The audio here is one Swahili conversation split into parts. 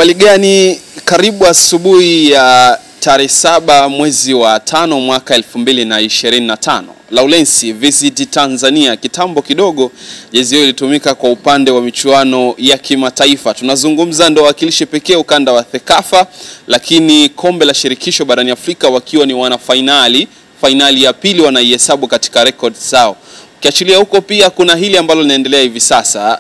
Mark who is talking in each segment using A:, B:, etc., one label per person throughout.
A: Waligani, karibu asubuhi ya tarehe 7 mwezi wa 5 mwaka 2025. Laulensi Visit Tanzania, kitambo kidogo jezi hiyo ilitumika kwa upande wa michuano ya kimataifa. Tunazungumza ndo wakilishi pekee ukanda wa Thekafa, lakini kombe la shirikisho barani Afrika wakiwa ni wana finali ya pili wanaihesabu katika records zao. Kiachilia huko pia kuna hili ambalo linaendelea hivi sasa,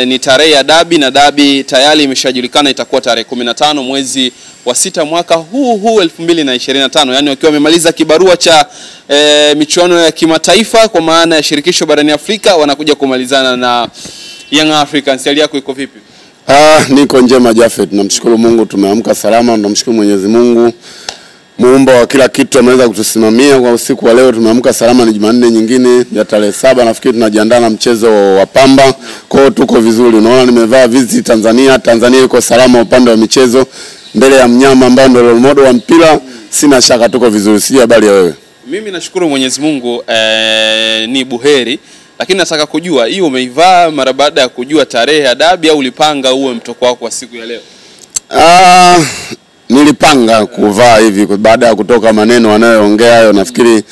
A: ni tarehe ya dabi, na dabi tayari imeshajulikana itakuwa tarehe 15 mwezi wa 6 mwaka huu 2025. Yani wakiwa wamemaliza kibarua cha michuano ya kimataifa kwa maana ya shirikisho barani Afrika, wanakuja kumalizana na Young Africans. Hali yako iko vipi?
B: Niko njema Jafet, namshukuru Mungu tumeamka salama, tunamshukuru Mwenyezi Mungu muumba wa kila kitu ameweza kutusimamia kwa usiku wa leo. Tumeamka salama, ni Jumanne nyingine ya tarehe 7, nafikiri tunajiandaa na mchezo wa Pamba. Kwa hiyo tuko vizuri. Unaona nimevaa Visit Tanzania. Tanzania iko salama upande wa michezo mbele ya mnyama ambao ndio role model wa mpira. Sina shaka tuko vizuri. Sijui habari ya wewe.
A: Mimi nashukuru Mwenyezi Mungu ni buheri, lakini nataka kujua hii umeivaa mara baada ya kujua tarehe ya dabi au ulipanga uwe mtoko wako kwa siku ya leo?
B: Nilipanga kuvaa hivi baada ya kutoka maneno wanayoongea hayo. Nafikiri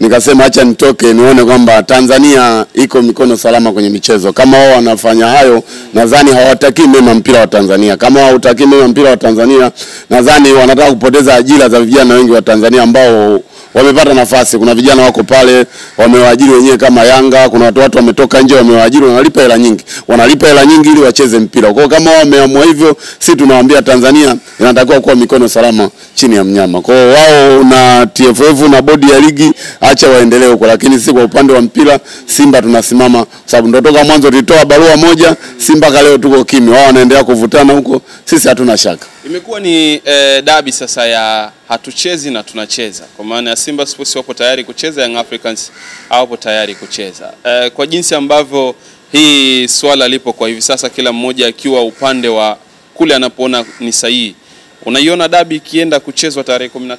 B: nikasema acha nitoke nione kwamba Tanzania iko mikono salama kwenye michezo. Kama wao wanafanya hayo, nadhani hawataki mema mpira wa Tanzania. Kama hawataki mema mpira wa Tanzania, nadhani wanataka kupoteza ajira za vijana wengi wa Tanzania ambao wamepata nafasi. Kuna vijana wako pale wamewaajiri wenyewe kama Yanga, kuna watu wametoka nje wamewaajiri, wanalipa hela nyingi. Wanalipa hela nyingi ili wacheze mpira. Kwa kama wameamua hivyo, sisi tunawaambia Tanzania inatakiwa kuwa mikono salama chini ya mnyama. Kwa wao na TFF na bodi ya ligi acha waendelee huko, lakini sisi kwa upande wa mpira Simba tunasimama, sababu ndio toka mwanzo tulitoa barua moja. Simba leo tuko kimya, wao wanaendelea kuvutana huko, sisi hatuna shaka.
A: Imekuwa ni dabi sasa ya hatuchezi na tunacheza, kwa maana ya Simba Sports wapo tayari kucheza, Young Africans hawapo tayari kucheza. Kwa jinsi ambavyo hii swala lipo kwa hivi sasa, kila mmoja akiwa upande wa kule anapoona ni sahihi, unaiona dabi ikienda kuchezwa tarehe 15?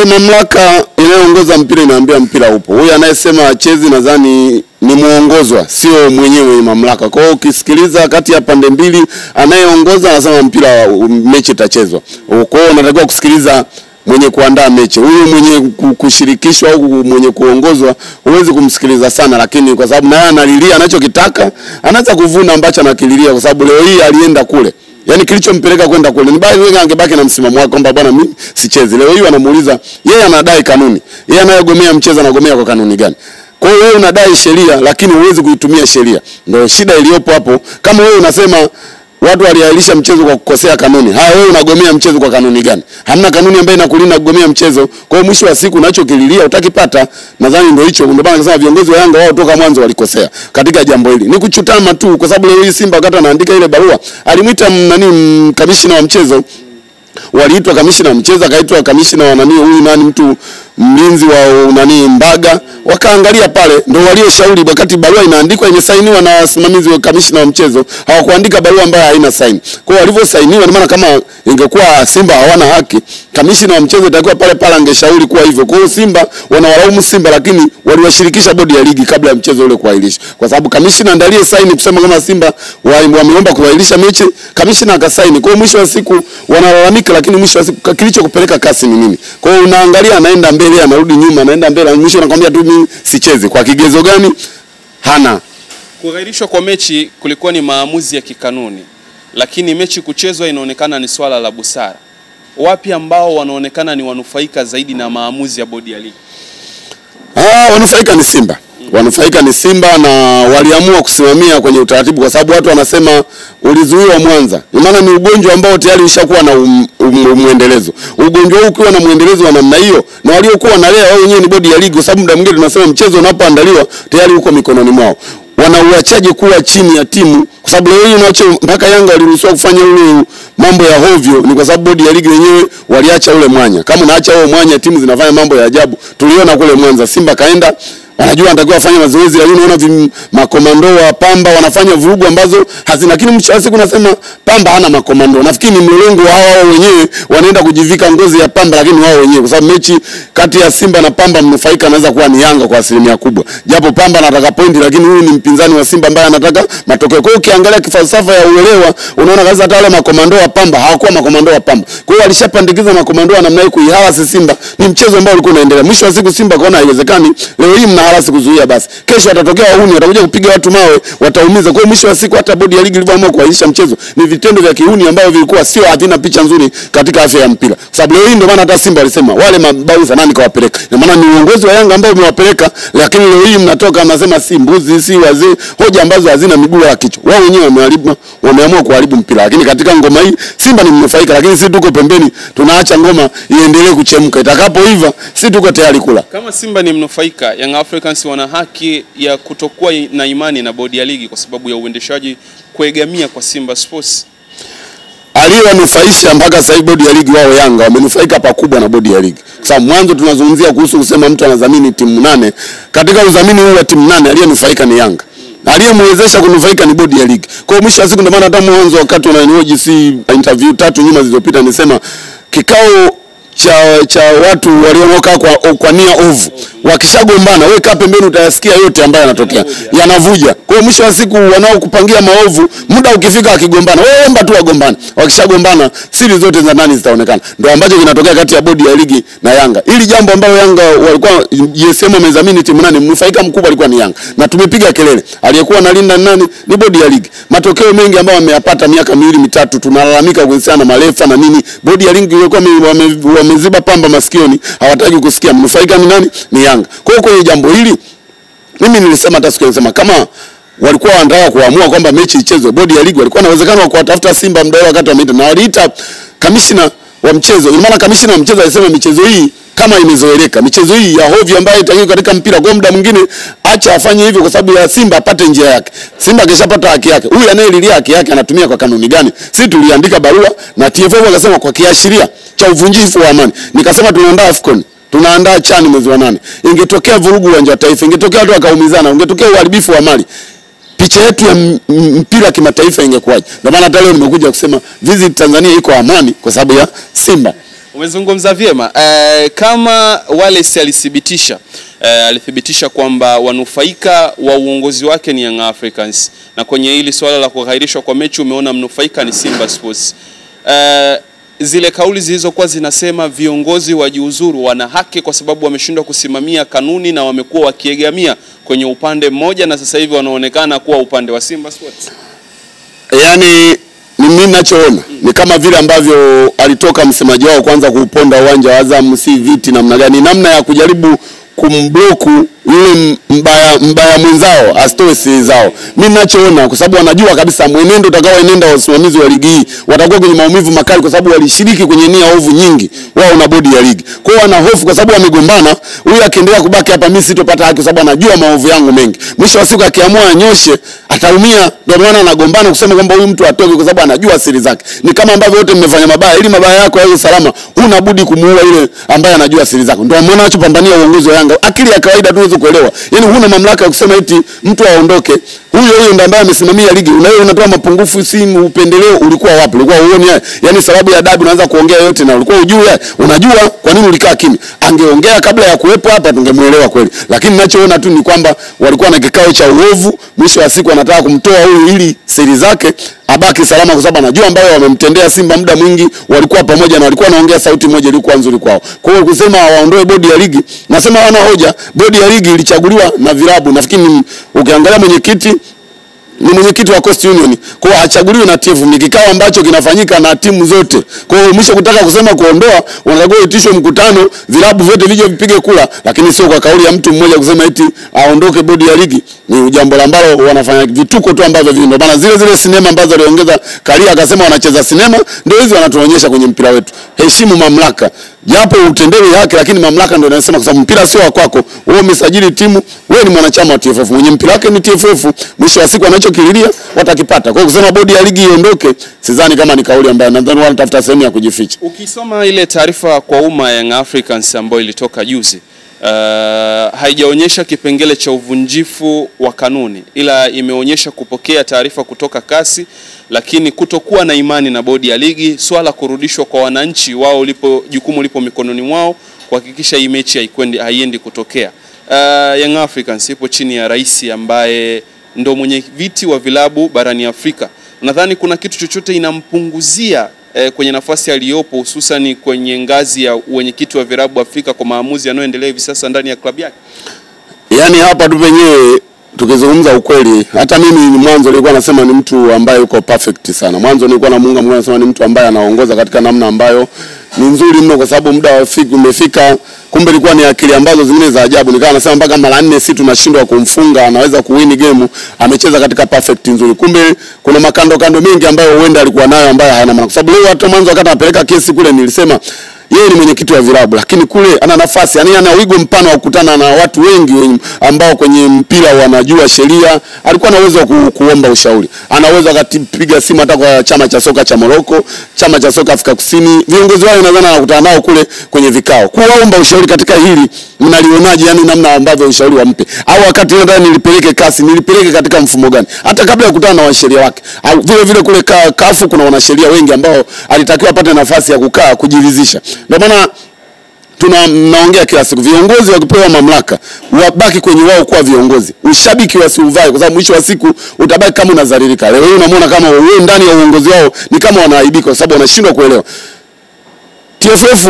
B: Mamlaka inayoongoza mpira inaambia mpira upo. Huyu anayesema achezi nadhani ni muongozwa, sio mwenyewe mamlaka. Kwa hiyo ukisikiliza kati ya pande mbili, anayeongoza anasema mpira mechi itachezwa. Kwa hiyo unatakiwa kusikiliza mwenye kuandaa mechi. Huyu mwenye kushirikishwa au mwenye kuongozwa huwezi kumsikiliza sana, lakini kwa sababu naye analilia anachokitaka, anaanza kuvuna ambacho anakililia, kwa sababu leo hii alienda kule. Yani kilichompeleka kwenda kule ni bali wewe angebaki na msimamo wake kwamba bwana mimi sichezi. Leo hii anamuuliza yeye, anadai kanuni. Yeye anayogomea mchezo anagomea kwa kanuni gani? Kwa hiyo wewe unadai sheria lakini huwezi kuitumia sheria. Ndio shida iliyopo hapo. Kama wewe unasema watu waliahirisha mchezo kwa kukosea kanuni, wewe unagomea mchezo kwa kanuni gani? Hamna kanuni ambayo inakulinda kugomea mchezo. Kwa hiyo mwisho wa siku unachokililia utakipata. Nadhani ndio hicho. Ndio maana nasema viongozi wa Yanga wao toka mwanzo walikosea katika jambo hili. Ni kuchutama tu, kwa sababu leo hii Simba wakati anaandika ile barua alimuita kamishina wa mchezo. Waliitwa kamishina wa mchezo, akaitwa kamishina wa huyu mtu mlinzi wa Mbaga, wakaangalia pale, ndio walioshauri wakati barua inaandikwa imesainiwa na wasimamizi wa kamishina wa mchezo, hawakuandika barua ambayo haina saini. Kwa hiyo walivyosainiwa, maana kama ingekuwa Simba hawana haki, kamishina wa mchezo itakuwa pale angeshauri kuwa hivyo. Kwa hiyo Simba wanawalaumu Simba, lakini waliwashirikisha bodi ya ligi kabla ya mchezo ule kuahirishwa, kwa sababu kamishina ndiye saini kusema kama Simba wameomba kuahirisha mechi, kamishina akasaini. Kwa hiyo mwisho wa siku wanalalamika, lakini mwisho wa siku kilichokupeleka kasi ni nini? Kwa hiyo unaangalia anaenda mbele anarudi nyuma, anaenda mbele, mwisho anakuambia tu mimi sicheze. Kwa kigezo gani? Hana.
A: Kuahirishwa kwa mechi kulikuwa ni maamuzi ya kikanuni, lakini mechi kuchezwa inaonekana ni swala la busara. Wapi ambao wanaonekana ni wanufaika zaidi na maamuzi ya bodi ya ligi?
B: Wanufaika ni Simba. Wanufaika ni Simba, na waliamua kusimamia kwenye utaratibu, kwa sababu watu wanasema ulizuiwa Mwanza. Maana ni ugonjwa ambao tayari ushakuwa na muendelezo. Ugonjwa huu ukiwa na muendelezo wa namna hiyo, na waliokuwa na leo wao wenyewe ni bodi ya ligi, kwa sababu muda mwingine tunasema mchezo unapoandaliwa tayari uko mikononi mwao. Wanauachaje kuwa chini ya timu? Kwa sababu leo hii unaacha mpaka Yanga waliruhusiwa kufanya ule mambo ya hovyo, ni kwa sababu bodi ya ligi wenyewe waliacha ule mwanya. Kama unaacha huo mwanya, timu zinafanya mambo ya ajabu. Tuliona kule Mwanza Simba kaenda wanajua anatakiwa afanye mazoezi, lakini unaona makomando wa Pamba wanafanya vurugu ambazo hazina. Lakini mwisho wa siku nasema Pamba hana makomando. Nafikiri ni mlolongo wao wenyewe wanaenda kujivika ngozi ya Pamba, lakini wao wenyewe, kwa sababu mechi kati ya Simba na Pamba mnufaika anaweza kuwa ni Yanga kwa asilimia kubwa. Japo Pamba anataka pointi, lakini huyu ni mpinzani wa Simba ambaye anataka matokeo. Kwa hiyo ukiangalia kifalsafa ya uelewa, unaona kaza hata wale makomando wa Pamba hawakuwa makomando wa Pamba. Kwa hiyo alishapandikiza makomando wa namna hiyo kuihawasi Simba. Ni mchezo ambao ulikuwa unaendelea. Mwisho wa siku Simba kaona haiwezekani. Leo hii mnahalasi kuzuia basi. Kesho watatokea wahuni, watakuja kupiga watu mawe, wataumiza. Kwa hiyo mwisho wa siku hata bodi ya ligi ilivyoamua kuahirisha mchezo ni vitendo vya kihuni ambavyo vilikuwa sio havina picha nzuri katika afya ya mpira. Kwa sababu leo hii ndio maana hata Simba walisema wale mabauza nani kawapeleka. Na maana ni uongozi wa Yanga ambao umewapeleka, lakini leo hii mnatoka mnasema si mbuzi, si wazee, hoja ambazo hazina miguu ya kichwa. Wao wenyewe wameamua kuharibu mpira. Lakini katika ngoma hii Simba ni mnufaika, lakini sisi tuko pembeni tunaacha ngoma iendelee kuchemka. Itakapoiva sisi tuko tayari kula.
A: Kama Simba ni mnufaika, Young Africans wana haki ya kutokuwa na imani na bodi ya ligi kwa sababu ya uendeshaji kuegamia kwa Simba Sports.
B: Aliyowanufaisha mpaka sasa bodi ya ligi wao Yanga wamenufaika pakubwa na bodi ya ligi. Kwa sababu mwanzo tunazungumzia kuhusu kusema mtu anadhamini timu 8. Katika udhamini huu wa timu 8 aliyenufaika ni Yanga. Aliyemwezesha kunufaika ni bodi ya ligi. Kwa mwisho wa siku ndio maana hata mwanzo wakati unanihoji interview 3 nyuma zilizopita nisema kikao cha watu walionoka kwa nia ovu wakishagombana, wewe kaa pembeni utayasikia yote ambayo yanatokea, yanavuja. Kwa mwisho wa siku wanaokupangia maovu muda ukifika akigombana, wewe omba tu wagombane. Wakishagombana siri zote za ndani zitaonekana. Ndio ambacho kinatokea kati ya bodi ya ligi na Yanga. Ili jambo ambalo Yanga walikuwa JSM wamezamini timu 8, mnufaika mkubwa alikuwa ni Yanga. Na tumepiga kelele. Aliyekuwa analinda nani? Ni bodi ya ligi. Matokeo mengi ambayo wameyapata miaka 2 mitatu tunalalamika kuhusiana na marefa na nini. Bodi ya ligi ilikuwa wameziba Pamba masikioni, hawataki kusikia. Mnufaika ni nani? Ni Yanga. Kwa hiyo kwenye jambo hili mimi nilisema hata siku nilisema kama walikuwa wanataka kuamua kwamba mechi ichezwe, bodi ya ligi walikuwa na uwezekano wa kuwatafuta Simba muda wakati wameita, na waliita kamishna wa mchezo. Ina maana kamishna wa mchezo alisema michezo hii kama imezoeleka, michezo hii ya hovyo ambayo itakiwa katika mpira, kwa muda mwingine acha afanye hivyo kwa sababu ya Simba apate njia yake. Simba keshapata haki yake. Huyu anayelilia haki yake anatumia kwa kanuni gani? Sisi tuliandika barua na TFF wakasema kwa kiashiria cha uvunjifu wa amani. Nikasema tunaandaa AFCON, tunaandaa CHAN mwezi wa 8. Ingetokea vurugu uwanja wa Taifa, ingetokea watu wakaumizana, ingetokea uharibifu wa mali, picha yetu ya mpira kimataifa ingekuwaje? Ndio maana hata leo nimekuja kusema Visit Tanzania iko amani kwa sababu ya Simba.
A: Umezungumza vyema. Kama Wallace alithibitisha kwamba wanufaika wa uongozi wake ni Young Africans, na kwenye hili swala la kuhairishwa kwa mechi umeona mnufaika ni Simba Sports. Zile kauli zilizokuwa zinasema viongozi wajiuzuru wana haki kwa sababu wameshindwa kusimamia kanuni na wamekuwa wakiegamia kwenye upande mmoja, na sasa hivi wanaonekana kuwa upande wa Simba Sports.
B: Yaani mimi ninachoona ni kama vile ambavyo alitoka msemaji wao kwanza kuuponda uwanja wa Azam, si viti namna gani, namna ya kujaribu kumbloku yule mbaya mwenzao asitoe siri zao. Mimi ninachoona kwa sababu wanajua kabisa mwenendo utakaoenenda wa usimamizi wa ligi hii watakuwa kwenye maumivu makali kwa sababu walishiriki kwenye nia ovu nyingi wao na bodi ya ligi. Kwa hiyo wana hofu kwa sababu wamegombana, huyu akiendelea kubaki hapa mimi sitopata haki kwa sababu anajua maovu yangu mengi. Mwisho wa siku akiamua anyoshe ataumia, ndio maana anagombana kusema kwamba huyu mtu atoke kwa sababu anajua siri zake. Ni kama ambavyo wote mmefanya mabaya, ili mabaya yako yawe salama, huna budi kumuua yule ambaye anajua siri zako. Ndio maana anachopambania uongozi wa Yanga. Akili ya kawaida tu uweze kuelewa. Yaani huna mamlaka ya kusema eti mtu aondoke. Huyo ndiye ambaye amesimamia ligi. Unatoa mapungufu, si upendeleo, ulikuwa wapi? Ulikuwa uone haya. Yaani sababu ya adabu unaanza kuongea yote na ulikuwa ujue. Unajua kwa nini ulikaa kimya? Angeongea kabla ya kuwepo hapa tungemuelewa kweli. Lakini ninachoona tu ni kwamba walikuwa na kikao cha uovu, mwisho wa siku wanataka kumtoa huyu ili siri zake abaki salama kwa sababu anajua ambao wamemtendea Simba muda mwingi, walikuwa pamoja na walikuwa wanaongea sauti moja, ilikuwa nzuri kwao. Kwa hiyo kusema waondoe bodi ya ligi, nasema wana hoja. Bodi ya ligi ilichaguliwa na vilabu. Nafikiri ukiangalia mwenyekiti ni mwenyekiti wa Coast Union. Kwa hiyo hachaguliwi na TFF, ni kikao ambacho kinafanyika na timu zote. Kwa hiyo mwisho kutaka kusema kuondoa, wanatakiwa itishwe mkutano, vilabu vyote vije vipige kula, lakini sio kwa kauli ya mtu mmoja kusema eti aondoke bodi ya ligi. Ni jambo ambalo wanafanya vituko tu ambavyo ndio maana zile sinema ambazo aliongeza Karia akasema wanacheza sinema, ndio hizo wanatuonyesha kwenye mpira wetu. Heshimu mamlaka. Japo utendewe haki, lakini mamlaka ndio inasema kwa sababu mpira sio wako. Wewe umesajili timu, wewe ni mwanachama wa TFF, mwenye mpira wake ni TFF. Mwisho wa siku wanachokililia watakipata. Kwa hiyo kusema bodi ya ligi iondoke, sidhani kama ni kauli ambayo nadhani wanatafuta sehemu ya kujificha.
A: Ukisoma ile taarifa kwa umma ya Young Africans ambayo ilitoka juzi, haijaonyesha kipengele cha uvunjifu wa kanuni, ila imeonyesha kupokea taarifa kutoka kasi, lakini kutokuwa na imani na bodi ya ligi, swala kurudishwa kwa wananchi wao jukumu lipo mikononi mwao kuhakikisha hii mechi haiendi kutokea. Young Africans ipo chini ya rais ambaye ndo mwenye viti wa vilabu barani Afrika. Nadhani kuna kitu chochote inampunguzia kwenye nafasi aliyopo, hususan kwenye ngazi ya wenyekiti wa vilabu Afrika kwa maamuzi yanayoendelea hivi sasa ndani ya klabu yake?
B: Yani hapa tu penyewe tukizungumza ukweli, hata mimi mwanzo nilikuwa nasema ni mtu ambaye yuko perfect sana. Mwanzo nilikuwa namuunga mkono, nasema ni mtu ambaye anaongoza katika namna ambayo ni nzuri mno, kwa sababu muda wa umefika. Kumbe ilikuwa ni akili ambazo zingine za ajabu. Nikawa nasema mpaka mara 4 si tunashindwa kumfunga, anaweza kuwin game, amecheza katika perfect nzuri. Kumbe kuna makando mengi ambayo huenda alikuwa nayo ambayo hayana maana. Kwa sababu leo hata mwanzo wakati anapeleka kesi kule nilisema yeye ni mwenyekiti wa vilabu, lakini kule ana nafasi, yani ana wigo mpana wa kukutana na watu wengi ambao kwenye mpira wanajua sheria. Alikuwa na uwezo wa kuomba ushauri, ana uwezo akapiga simu hata kwa chama cha soka cha Morocco, chama cha soka Afrika Kusini, viongozi wao nadhani anakutana nao kule kwenye vikao kuomba ushauri katika hili. Mnalionaje yani namna ambavyo ushauri wampe? Au wakati nadhani nilipeleke kasi, nilipeleke katika mfumo gani hata kabla ya kukutana na washeria wake? Au vile kule kafu kuna wanasheria wengi ambao alitakiwa apate nafasi ya kukaa kujiridhisha. Ndio maana tunaongea kila siku viongozi wakipewa mamlaka wabaki kwenye wao kuwa viongozi, ushabiki wasiuvae, kwa sababu mwisho wa siku utabaki kama unadhalilika. Leo unamwona kama wewe ndani ya uongozi wao ni kama wanaaibika, kwa sababu wanashindwa kuelewa. TFF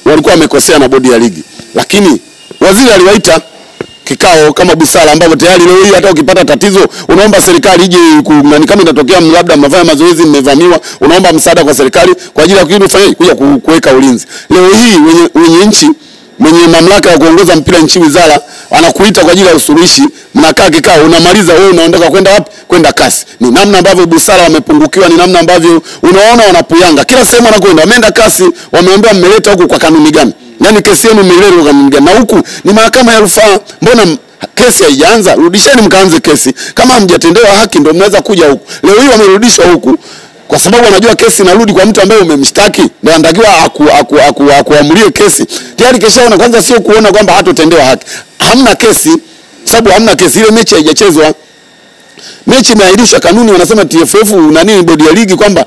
B: walikuwa wamekosea na bodi ya ligi, lakini waziri aliwaita kikao kama busara, ambapo tayari leo hii hata ukipata tatizo unaomba serikali ije, kama inatokea labda mnafanya mazoezi mmevamiwa, unaomba msaada kwa serikali kwa ajili ya kuja kuweka ulinzi. Leo hii wenye nchi mwenye mamlaka ya kuongoza mpira nchi wizara anakuita kwa ajili ya usuluhishi, mnakaa kikao, unamaliza wewe unaondoka kwenda wapi? Kwenda kasi. Ni namna ambavyo busara wamepungukiwa, ni namna ambavyo unaona wanapuyanga kila sehemu anakwenda. Wameenda kasi, wameomba mmeleta huku kwa kanuni gani? Yani kesi yenu mmeleta kwa kanuni gani? Na huku ni mahakama ya rufaa, mbona kesi haijaanza? Rudisheni mkaanze kesi. Kama hamjatendewa haki ndio mnaweza kuja huku. Leo hii wamerudishwa huku kwa sababu wanajua kesi inarudi kwa mtu ambaye umemshtaki, ndio anatakiwa akuamulie kesi. Tayari keshaona, kwanza sio kuona kwamba hatotendewa haki. Hamna kesi, sababu hamna kesi, ile mechi haijachezwa. Mechi imeahirishwa. Kanuni wanasema TFF na nini bodi ya ligi kwamba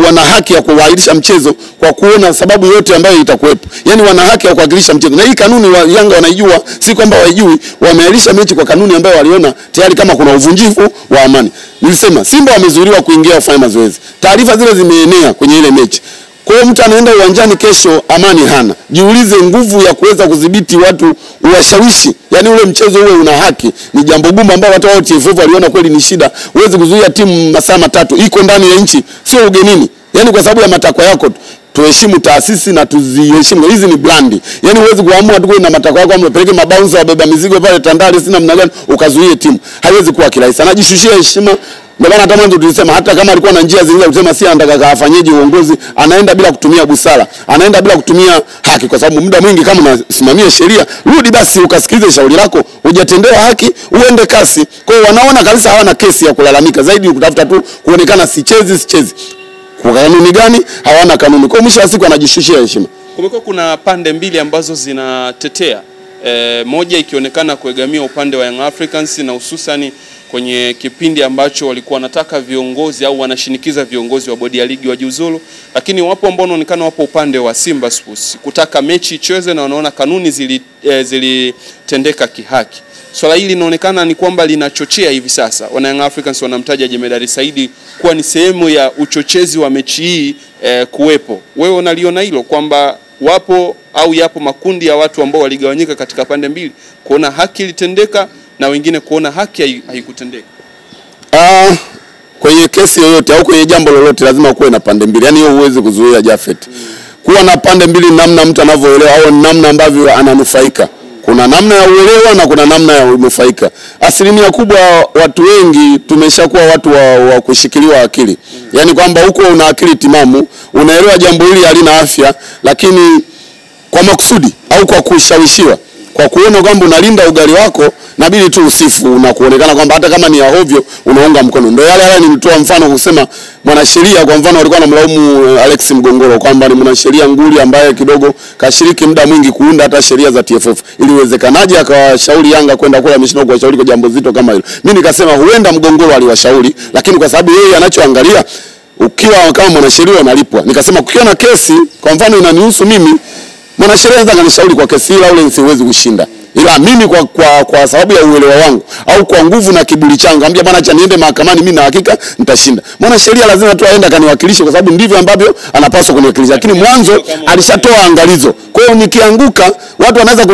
B: wana haki ya kuahirisha mchezo kwa kuona sababu yote ambayo itakuwepo. Yani wana haki ya kuahirisha mchezo. Na hii kanuni Yanga wanaijua, si kwamba waijui. Wameahirisha mechi kwa kanuni ambayo waliona tayari kama kuna uvunjifu wa amani. Nilisema Simba wamezuiliwa kuingia kufanya mazoezi. Taarifa zile zimeenea kwenye ile mechi. Kwa hiyo mtu anaenda uwanjani kesho, amani hana. Jiulize nguvu ya kuweza kudhibiti watu, uwashawishi. Yani ule mchezo ule una haki. Ni jambo gumu ambalo watu wa TFF waliona kweli ni shida. Uweze kuzuia timu masaa 3 iko ndani ya nchi, sio ugenini. Yani kwa sababu ya matakwa yako tuheshimu taasisi na tuziheshimu. Hizi ni brandi. Yani uweze kuamua tu na matakwa yako mpeleke mabouncer wabeba mizigo pale Tandale sina mna gani ukazuie timu. Haiwezi kuwa kirahisi. Anajishushia heshima. Ndio maana hata mwanzo tulisema hata kama alikuwa na njia zingine kusema si anataka kafanyeje uongozi, anaenda bila kutumia busara, anaenda bila kutumia haki, kwa sababu muda mwingi kama unasimamia sheria, rudi basi ukasikilize shauri lako, hujatendewa haki uende kasi. Kwa hiyo wanaona kabisa hawana kesi ya kulalamika, zaidi kutafuta tu kuonekana sichezi. Kwa kanuni gani? Hawana kanuni. Kwa mwisho wa siku anajishushia heshima.
A: Kumekuwa kuna pande mbili ambazo zinatetea, moja ikionekana kuegamia upande wa Young Africans, na hususani kwenye kipindi ambacho walikuwa wanataka viongozi au wanashinikiza viongozi wa bodi ya ligi wajiuzulu, lakini wapo ambao wanaonekana wapo upande wa Simba Sports kutaka mechi ichezwe na wanaona kanuni zilitendeka kihaki. Swala hili linaonekana ni kwamba linachochea hivi sasa. Wana Young Africans wanamtaja Jemedari Saidi kuwa ni sehemu ya uchochezi wa mechi hii kuwepo. Wewe unaliona hilo kwamba wapo au yapo makundi ya watu ambao waligawanyika katika pande mbili, kuona haki ilitendeka na wengine kuona haki haikutendeka?
B: Kwenye kesi yoyote au kwenye jambo lolote lazima kuwe na pande mbili. Yani hiyo huwezi kuzuia Jafet. Kuwa na pande mbili namna mtu anavyoelewa au namna ambavyo ananufaika. Kuna namna ya uelewa na kuna namna ya unufaika. Asilimia kubwa watu wengi tumeshakuwa watu wa kushikiliwa akili. Yani kwamba huko una akili timamu, unaelewa jambo hili halina afya, lakini kwa makusudi au kwa kushawishiwa, kwa kuona kwamba unalinda ugali wako, nabidi tu usifu na kuonekana kwamba hata kama ni ya hovyo unaunga mkono. Ndio yale nilitoa mfano kusema mwanasheria kwa mfano walikuwa wanamlaumu Alex Mgongoro kwamba ni mwanasheria nguli ambaye kidogo kashiriki muda mwingi kuunda hata sheria za TFF. Ili iwezekanaje akawashauri Yanga kwenda kule ameshindwa kuwashauri kwa jambo zito kama hilo. Mimi nikasema huenda Mgongoro aliwashauri, lakini kwa sababu yeye anachoangalia ukiwa kama mwanasheria unalipwa. Nikasema kukiwa na kesi kwa mfano inanihusu mimi, mwanasheria anaweza kanishauri kwa kesi ile au siwezi kushinda. Ila mimi kwa sababu ya uelewa wangu au kwa nguvu na kiburi changu ambia bwana acha niende mahakamani, mimi na hakika nitashinda. Mwanasheria lazima tu aende kaniwakilishe kwa sababu ndivyo ambavyo anapaswa kuniwakilisha. Lakini mwanzo alishatoa angalizo. Kwa hiyo nikianguka watu wanaweza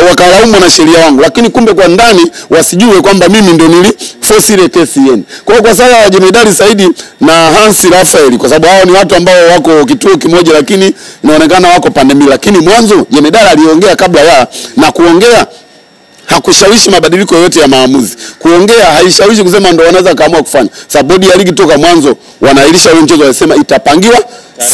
B: wakalaumu mwanasheria wangu, lakini kumbe kwa ndani wasijue kwamba mimi ndio force ile kesi yenu. Kwa hiyo kwa sasa Jemedari Saidi na Hansi Rafael kwa sababu hao ni watu ambao wako kituo kimoja lakini inaonekana wako pande mbili, lakini mwanzo Jemedari aliongea kabla ya na kuongea hakushawishi mabadiliko yote ya maamuzi. Kuongea haishawishi kusema ndio wanaweza kaamua kufanya. Sababu bodi ya ligi toka mwanzo wanaahirisha ule mchezo, wanasema itapangiwa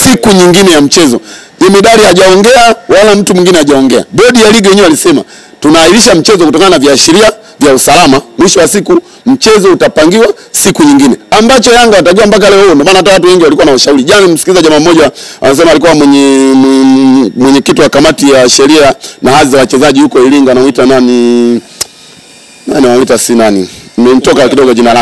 B: siku nyingine ya mchezo. Jemedari hajaongea wala mtu mwingine hajaongea. Bodi ya ligi wenyewe walisema tunaahirisha mchezo kutokana na viashiria vya usalama. Mwisho wa siku mchezo utapangiwa siku nyingine. Ambacho Yanga watajua mpaka leo. Ndio maana hata watu wengi walikuwa na ushauri. Jana msikiza jamaa mmoja anasema alikuwa mwenye kitu wa kamati ya sheria na hadhi za wachezaji huko Iringa, anamuita nani anamuita si nani. Nimetoka kidogo jina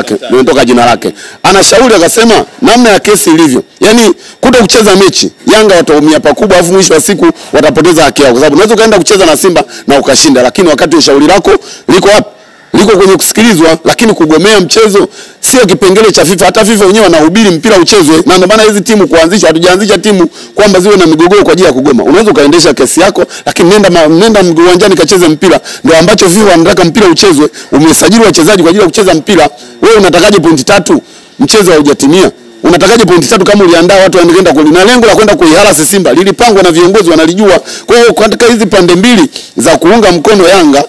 B: lake. Anashauri akasema namna ya kesi ilivyo. Yaani kuto kucheza mechi Yanga wataumia pakubwa, afu mwisho wa siku watapoteza haki yao. Kwa sababu unaweza kaenda kucheza na Simba na ukashinda, lakini wakati ushauri lako liko wapi? Liko kwenye kusikilizwa. Lakini kugomea mchezo sio kipengele cha FIFA. Hata FIFA wenyewe wanahubiri mpira uchezwe, na ndio maana hizi timu kuanzishwa, hatujaanzisha timu kwamba ziwe na migogoro kwa ajili ya kugoma. Unaweza kaendesha kesi yako, lakini nenda uwanjani kacheze mpira. Ndio ambacho FIFA wanataka mpira uchezwe. Umesajili wachezaji kwa ajili ya kucheza mpira. Wewe unatakaje pointi 3 mchezo haujatimia? Unatakaje pointi 3 kama uliandaa watu waendelea na lengo la kwenda kuiharasi Simba lilipangwa na viongozi wanalijua. Kwa hiyo katika hizi pande mbili za kuunga mkono Yanga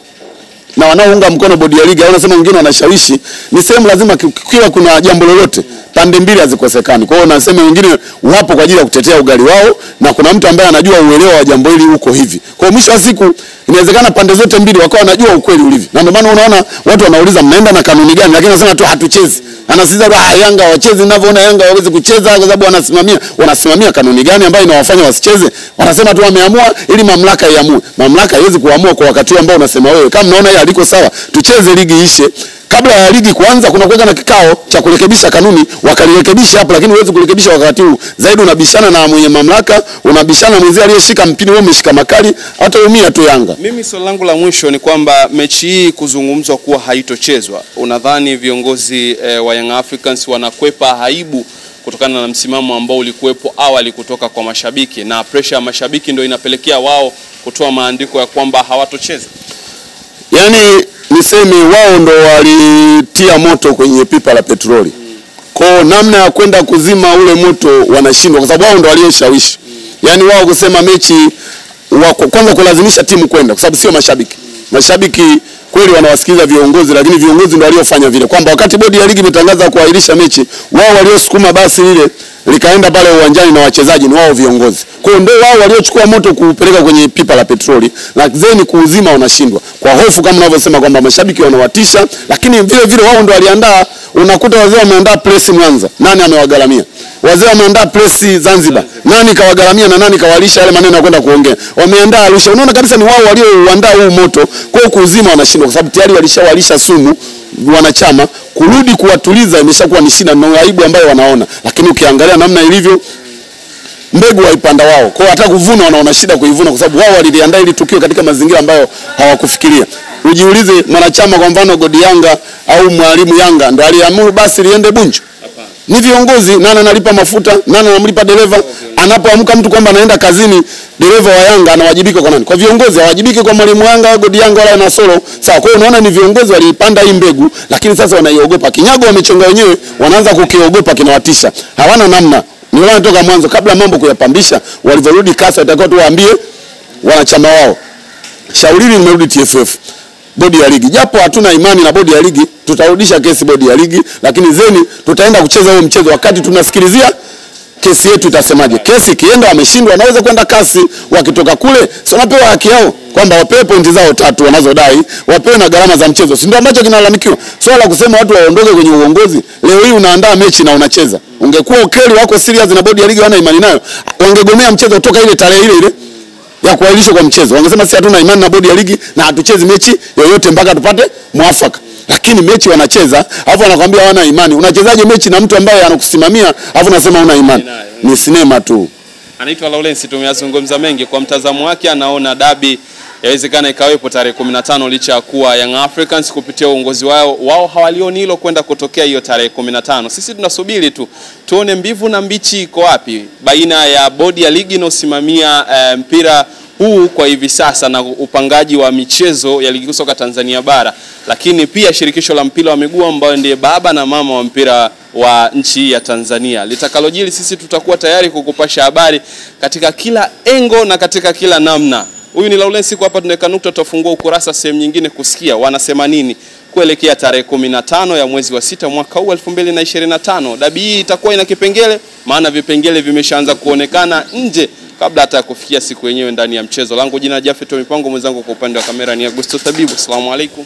B: na wanaounga mkono bodi ya ligi au nasema wengine wanashawishi, ni sehemu lazima kiwa kuna jambo lolote pande mbili hazikosekani. Kwa hiyo nasema wengine wapo kwa ajili ya kutetea ugali wao, na kuna mtu ambaye anajua uelewa wa jambo hili huko hivi. Kwa mwisho wa siku inawezekana pande zote mbili wakawa wanajua ukweli ulivyo. Na ndio maana unaona watu wanauliza mnaenda na kanuni gani, lakini anasema tu hatuchezi. Anasisitiza Yanga wacheze, ninavyoona Yanga hawezi kucheza kwa sababu wanasimamia kanuni gani ambayo inawafanya wasicheze. Wanasema tu wameamua ili mamlaka iamue. Mamlaka haiwezi kuamua kwa wakati ambao unasema wewe. Kama mnaona hili haliko sawa, tucheze ligi ishe. Kabla ya ligi kuanza kuna kuweka na kikao cha kurekebisha kanuni, wakalirekebisha hapo, lakini huwezi kurekebisha wakati huu. Zaidi unabishana na mwenye mamlaka, unabishana mwenzie aliyeshika mpini, wewe umeshika makali, hata umia tu Yanga.
A: Mimi swali langu la mwisho ni kwamba mechi hii kuzungumzwa kuwa haitochezwa, unadhani viongozi wa Young Africans wanakwepa aibu kutokana na msimamo ambao ulikuwepo awali kutoka kwa mashabiki, na pressure ya mashabiki ndio inapelekea wao kutoa maandiko ya kwamba hawatocheza?
B: Yaani niseme wao ndo walitia moto kwenye pipa la petroli. Kwa namna ya kwenda kuzima ule moto wanashindwa kwa sababu wao ndo walioshawishi. Yaani wao kusema mechi kwanza kulazimisha timu kwenda kwa sababu sio mashabiki. Mashabiki kweli wanawasikiliza viongozi, lakini viongozi ndio waliofanya vile. Kwamba wakati bodi ya ligi imetangaza kuahirisha mechi, wao waliosukuma basi lile likaenda pale uwanjani na wachezaji ni wao viongozi. Kwa hiyo ndio wao waliochukua moto kupeleka kwenye pipa la petroli, lakini kuuzima wanashindwa. Kwa hofu kama unavyosema kwamba mashabiki wanawatisha, lakini vile vile wao ndio waliandaa. Unakuta wazee wameandaa press Mwanza, nani amewagaramia? Wazee wameandaa press Zanzibar, nani kawagaramia na nani kawalisha yale maneno ya kwenda kuongea? Wameandaa Arusha. Unaona kabisa ni wao walioandaa huu moto. Kwa hiyo kuuzima wanashindwa kwa sababu tayari walishawalisha sumu wanachama. Kurudi kuwatuliza imeshakuwa ni shida na aibu ambayo wanaona. Lakini ukiangalia namna ilivyo, mbegu waipanda wao. Kwa hiyo hata kuvuna wanaona shida kuivuna kwa sababu wao waliandaa ili tukio katika mazingira ambayo hawakufikiria. Ujiulize mwanachama kwa mfano Godi Yanga au mwalimu Yanga ndio aliamuru basi liende Bunju. Ni viongozi, nani analipa mafuta, nani anamlipa dereva? Anapoamka mtu kwamba anaenda kazini, dereva wa Yanga anawajibika kwa nani? Kwa viongozi, hawajibiki kwa mwalimu Yanga, Godi Yanga wala na Solo. Sawa, kwa hiyo unaona ni viongozi walipanda hii mbegu, lakini sasa wanaiogopa. Kinyago wamechonga wenyewe, wanaanza kukiogopa, kinawatisha. Hawana namna. Ni wao toka mwanzo kabla mambo kuyapambisha, walivyorudi kasa watakuwa tu waambie wanachama wao. Shauri limerudi TFF. Bodi ya ligi. Japo hatuna imani na bodi ya ligi, tutarudisha kesi bodi ya ligi, lakini zeni tutaenda kucheza huo mchezo wakati tunasikilizia kesi yetu itasemaje? Kesi ikienda wameshindwa, wanaweza kwenda kasi, wakitoka kule sio napewa haki yao kwamba wapewe pointi zao 3 wanazodai, wapewe na gharama za mchezo. Si ndio ambacho kinalalamikiwa? Swala la kusema watu waondoke kwenye uongozi. Leo hii unaandaa mechi na unacheza. Ungekuwa ukeli wako serious na bodi ya ligi wana imani nayo, wangegomea mchezo kutoka ile tarehe ile ya kuahirishwa kwa mchezo. Wangesema sisi hatuna imani na bodi ya ligi na hatuchezi mechi yoyote mpaka tupate mwafaka. Lakini mechi wanacheza, alafu wanakuambia hawana imani. Unachezaje mechi na mtu ambaye anakusimamia, alafu unasema huna imani? Ni sinema tu.
A: Anaitwa Lawrence, tumeyazungumza mengi. Kwa mtazamo wake anaona dabi yawezekana ikawepo tarehe 15 licha ya kuwa Young Africans kupitia uongozi wao hawalioni hilo kwenda kutokea hiyo tarehe 15. Sisi tunasubiri tu tuone mbivu na mbichi iko wapi baina ya bodi ya ligi inayosimamia mpira huu kwa hivi sasa na upangaji wa michezo ya ligi soka Tanzania bara, lakini pia shirikisho la mpira wa miguu ambayo ndiye baba na mama wa mpira wa nchi ya Tanzania. Litakalojili sisi tutakuwa tayari kukupasha habari katika kila engo na katika kila namna. Huyu ni Lawrence, kwa hapa tunaweka nukta, tutafungua ukurasa sehemu nyingine kusikia wanasema nini kuelekea tarehe 15 ya mwezi wa 6 mwaka huu 2025. Dabi hii itakuwa ina kipengele, maana vipengele vimeshaanza kuonekana nje kabla hata kufikia siku yenyewe ndani ya mchezo. Langu jina Jafet Mipango, mwenzangu kwa upande wa kamera ni Augusto Tabibu. Asalamu alaykum.